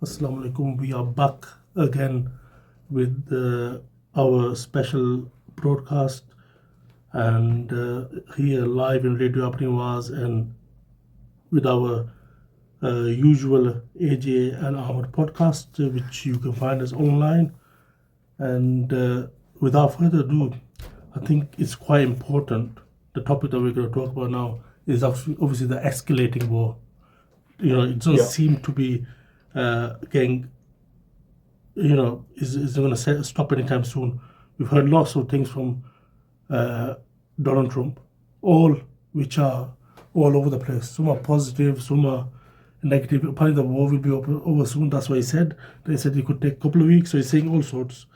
Assalamu alaikum. We are back again with our special broadcast and here live in Radio Apniwaz and with our usual AJ and Ahmad podcast, which you can find us online. And without further ado, I think it's quite important. The topic that we're going to talk about now is obviously the escalating war. It doesn't Yeah. seem to be getting, is going to stop anytime soon. We've heard lots of things from Donald Trump, all which are all over the place. Some are positive, some are negative. Apparently, the war will be over soon. That's what he said. They said it could take a couple of weeks. So he's saying all sorts.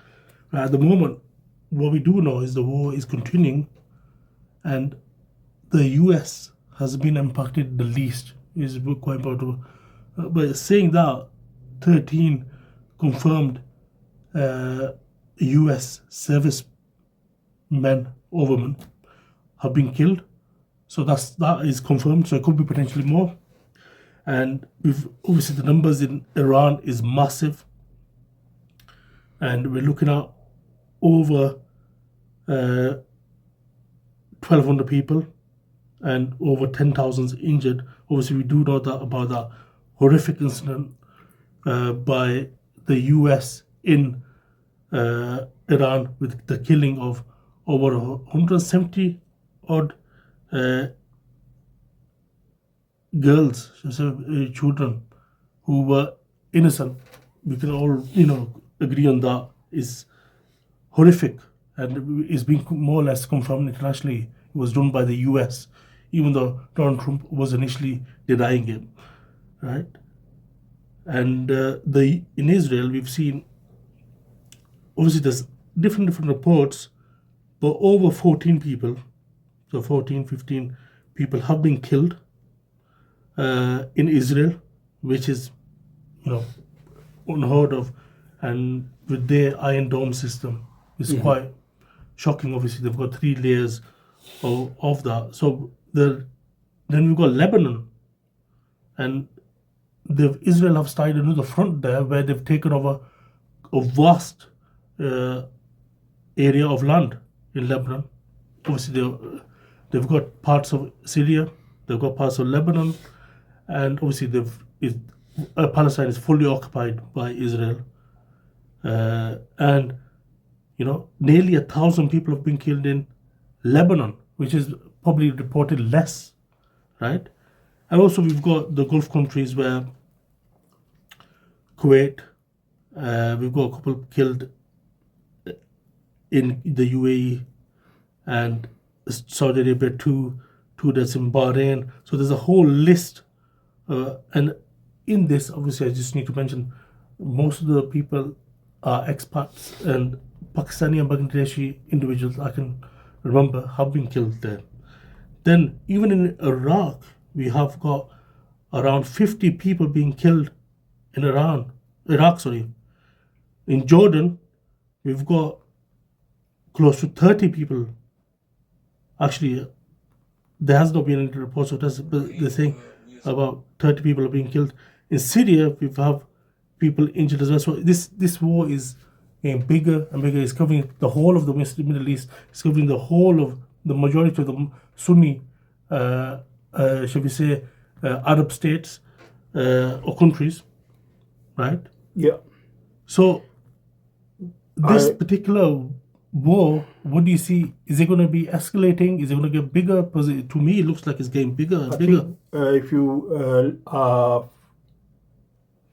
At the moment, what we do know is the war is continuing, and the US has been impacted the least. Is quite important. But saying that, 13 confirmed US servicemen or women have been killed. So that is confirmed. So it could be potentially more. And obviously the numbers in Iran is massive. And we're looking at over 1,200 people and over 10,000 injured. Obviously, we do know that about that horrific incident by the US in Iran with the killing of over 170 odd girls, children who were innocent. We can all, agree on that. Is horrific and is being more or less confirmed internationally. It was done by the US, even though Donald Trump was initially denying it, right? And in Israel, we've seen, obviously there's different reports, but over 14 people, so 14, 15 people have been killed in Israel, which is, unheard of. And with their Iron Dome system, it's quite shocking. Obviously, they've got 3 layers of that. So then we've got Lebanon, and Israel have started another front there where they've taken over a vast area of land in Lebanon. Obviously, they've got parts of Syria, they've got parts of Lebanon, and obviously Palestine is fully occupied by Israel. And nearly 1,000 people have been killed in Lebanon, which is probably reported less, right? And also we've got the Gulf countries where Kuwait, we've got a couple killed in the UAE, and Saudi Arabia, two deaths in Bahrain. So there's a whole list, and in this, obviously, I just need to mention most of the people are expats, and Pakistani and Bangladeshi individuals I can remember have been killed there. Then even in Iraq, we have got around 50 people being killed in Iraq. In Jordan, we've got close to 30 people. Actually, there has not been any reports of this, but they're saying about 30 people are being killed. In Syria, we have people injured as well. So this war is getting bigger and bigger. It's covering the whole of the Middle East. It's covering the whole of the majority of the Sunni, shall we say, Arab states or countries, right? Yeah. So this particular war, what do you see? Is it going to be escalating? Is it going to get bigger? Because to me, it looks like it's getting bigger and bigger. Think, if you are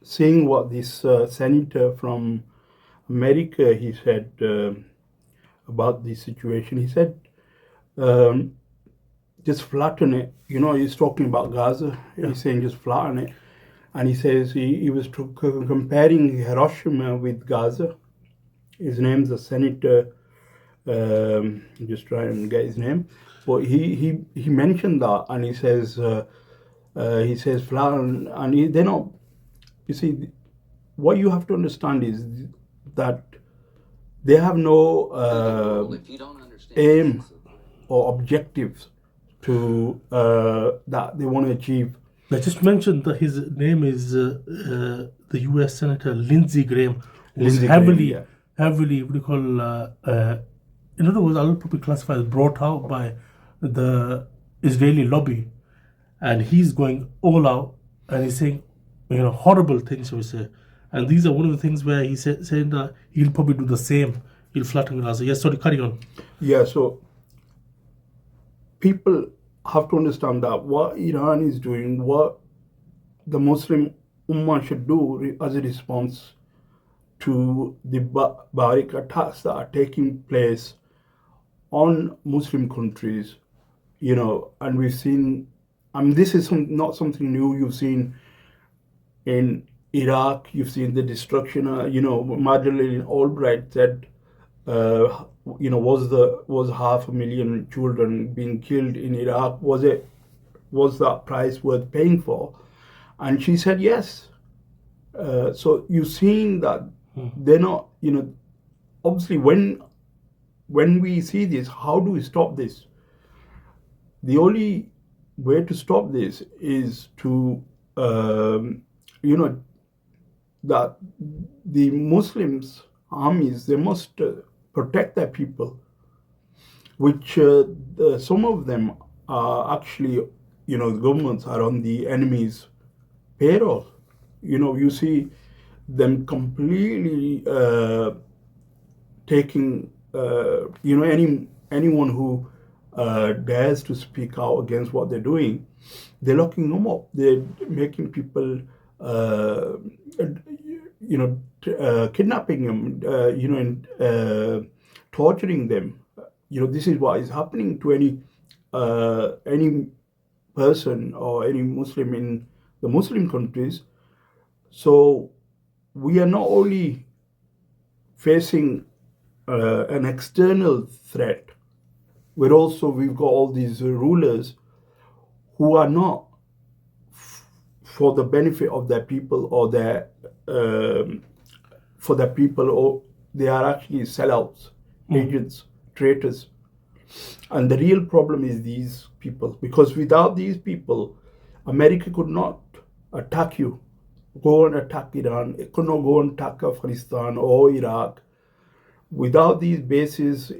seeing what this senator from America, he said about this situation, he said, just flatten it. He's talking about Gaza. Yeah. He's saying just flatten it. And he says he was comparing Hiroshima with Gaza. His name's the senator. Just trying and get his name. But he mentioned that, and he says flatten, and they're not. You see, what you have to understand is that they have no aim or objectives to that they want to achieve. Let's just mention that his name is the U.S. Senator Lindsey Graham, who's Lindsey Graham, heavily, yeah. heavily, what do you call, in other words, I'll probably classify as brought out by the Israeli lobby, and he's going all out, and he's saying, horrible things, shall we say. And these are one of the things where he's saying that he'll probably do the same. He'll flatten Gaza. Yes, sorry, carry on. Yeah, so people have to understand that what Iran is doing, what the Muslim Ummah should do as a response to the barbaric attacks that are taking place on Muslim countries, and we've seen, this is not something new. You've seen in Iraq, you've seen the destruction. Madeleine Albright said, was 500,000 children being killed in Iraq? Was that price worth paying for? And she said yes. So you've seen that they're not, obviously when we see this, how do we stop this? The only way to stop this is to, that the Muslims armies, they must protect their people, which some of them are actually, the governments are on the enemy's payroll. You see them completely taking, anyone who dares to speak out against what they're doing, they're locking them up. They're making people, kidnapping them, and torturing them. This is what is happening to any person or any Muslim in the Muslim countries. So we are not only facing an external threat, we've got all these rulers who are not for the benefit of their people or for their people, or they are actually sellouts, agents, traitors. And the real problem is these people, because without these people, America could not attack you, go and attack Iran, it could not go and attack Afghanistan or Iraq. Without these bases,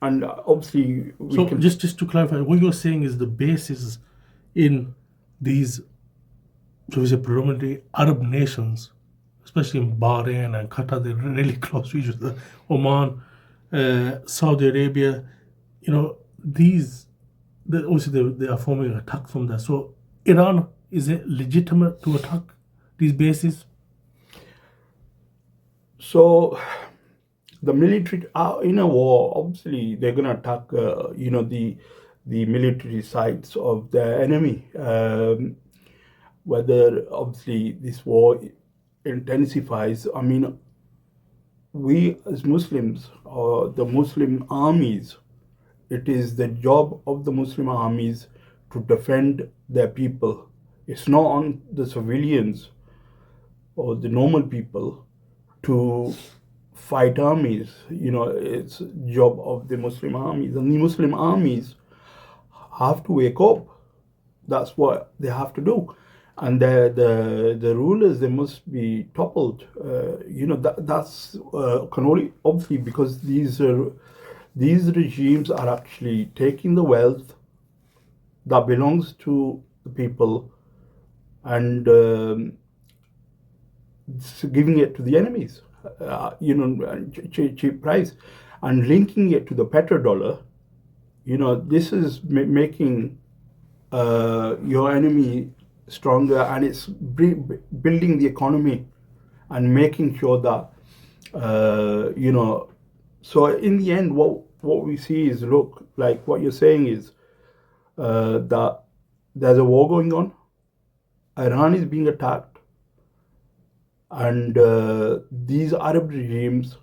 and obviously just to clarify, what you're saying is the bases in these, so we say, predominantly Arab nations, especially in Bahrain and Qatar, they're really close to each other, Oman, Saudi Arabia, obviously they are forming an attack from there. So Iran, is it legitimate to attack these bases? So the military are in a war. Obviously, they're going to attack, the military sites of the enemy. Whether obviously this war intensifies, we as Muslims, or the Muslim armies, it is the job of the Muslim armies to defend their people. It's not on the civilians or the normal people to fight armies. It's job of the Muslim armies, and the Muslim armies have to wake up. That's what they have to do, and the rulers, they must be toppled. That's can only, obviously, because these regimes are actually taking the wealth that belongs to the people and giving it to the enemies, cheap price, and linking it to the petrodollar. This is making your enemy stronger, and it's building the economy and making sure that, so in the end, what we see is, look, like what you're saying is that there's a war going on, Iran is being attacked, and these Arab regimes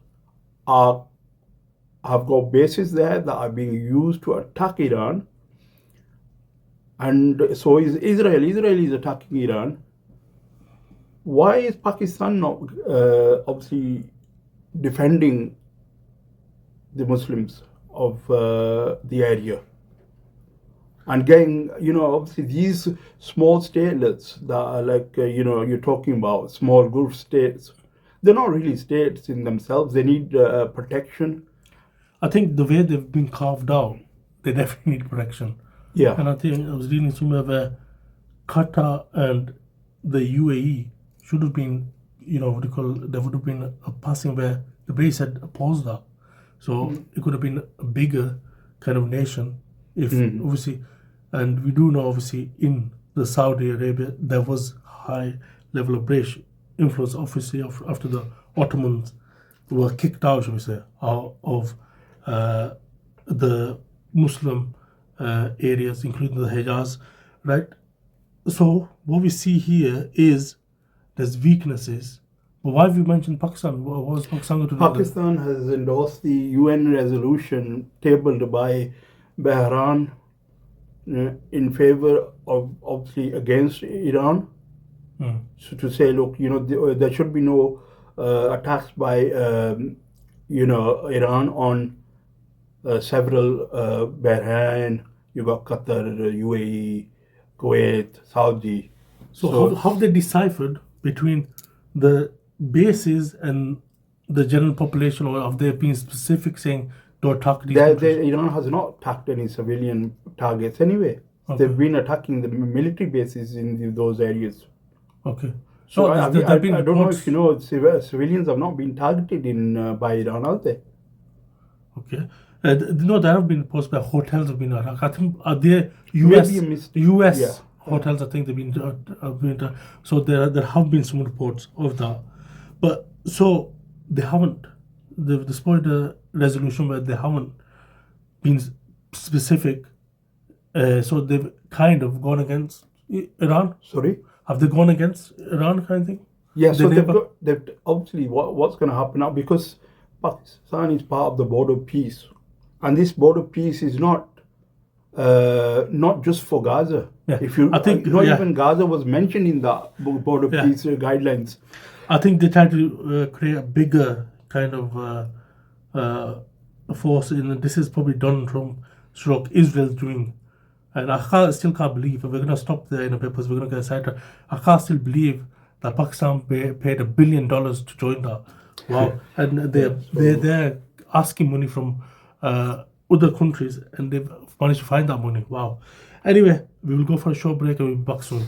have got bases there that are being used to attack Iran. And so is Israel. Israel is attacking Iran. Why is Pakistan not obviously defending the Muslims of the area? And getting, obviously these small statelets that are like, you're talking about small group states, they're not really states in themselves. They need protection. I think the way they've been carved out, they definitely need protection. Yeah. And I think I was reading somewhere where Qatar and the UAE should have been, there would have been a passing where the base had opposed that. So it could have been a bigger kind of nation if obviously, and we do know obviously in the Saudi Arabia there was high level of British influence obviously after the Ottomans were kicked out, shall we say, out of the Muslim areas, including the Hijaz, right? So what we see here is there's weaknesses. But why have you mentioned Pakistan? What was Pakistan going to do? Pakistan has endorsed the UN resolution tabled by Bahrain in favor of, obviously, against Iran. So to say, look, there should be no attacks by, Iran on several Bahrain. You got Qatar, UAE, Kuwait, Saudi. So how have they deciphered between the bases and the general population, or have they been specific saying don't attack these countries? Iran has not attacked any civilian targets anyway. Okay. They've been attacking the military bases in those areas. Okay. So No, I there've been don't know reports- if you know, civilians have not been targeted by Iran, have they? Okay. No, there have been reports where hotels have been attacked. I think are there US Maybe a mistake. US Yeah. hotels? I think they've been attacked. So there have been some reports of that, but so they haven't. They've spoiled the resolution where they haven't been specific. So they've kind of gone against Iran. Sorry? Have they gone against Iran, kind of thing? Yeah, so They never- they've obviously what's going to happen now, because Pakistan is part of the border peace, and this border peace is not just for Gaza. Yeah, If you, I think- not yeah. even Gaza was mentioned in the border Yeah. peace guidelines. I think they try to create a bigger kind of force. This is probably Donald Trump stroke Israel doing. And I still can't believe, if we're going to stop there in the papers, we're going to get sidetracked. I can't still believe that Pakistan paid $1 billion to join that. Wow. And they're asking money from other countries, and they've managed to find that money. Wow. Anyway, we will go for a short break and we'll be back soon.